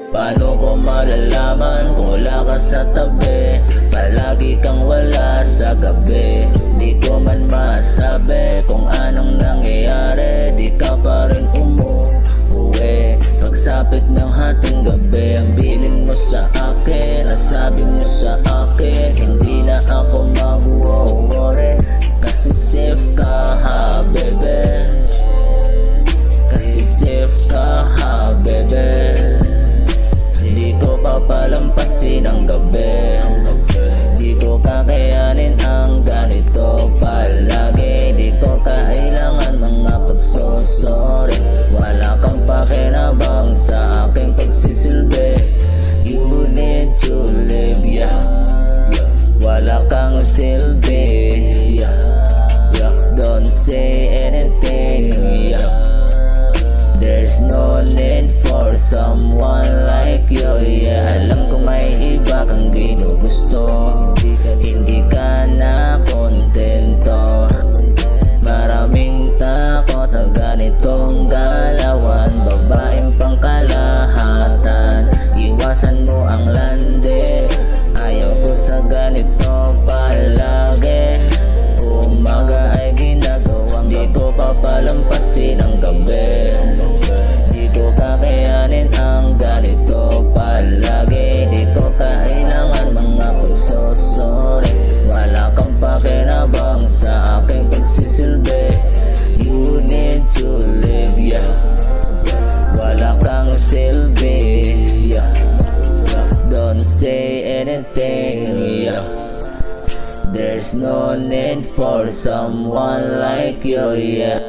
Paano ko malalaman kung wala ka sa tabi? Palagi kang wala sa gabi. Di ko man masabi kung anong nangyayari. Di ka pa rin umuwi. Pagsapit ng hating gabi, ang biling mo sa akin, ang sabi mo sa akin, hindi na ako mag-worry. Kasi safe ka ha, bebe. Kasi safe ka ha, bebe. Di ko papalampasin ang gabi. Di ko kakayanin ang ganito palagi. Di ko kailangan mga pagsusuri. Wala kang pakinabang sa aking pagsisilbi. You need to live, yeah. Wala kang silbi, yeah. Don't say anything, yeah. There's no need for someone like you, yeah. Alam ko may iba kang ginugusto. Hindi ka na kontento. Maraming takot sa ganitong galawan. Babaeng pangkalahatan. Iwasan mo ang lande. Ayaw ko sa ganito palagi. Umaga ay ginagawang di ko papalampasin ang gabi. Di ko kakayanin ang ganito palagi. Di ko kailangan mga pagsusuri. Wala kang pakinabang sa aking pagsisilbi. You need to live, yeah. Wala kang silbi, yeah. Don't say anything, yeah. There's no need for someone like you, yeah.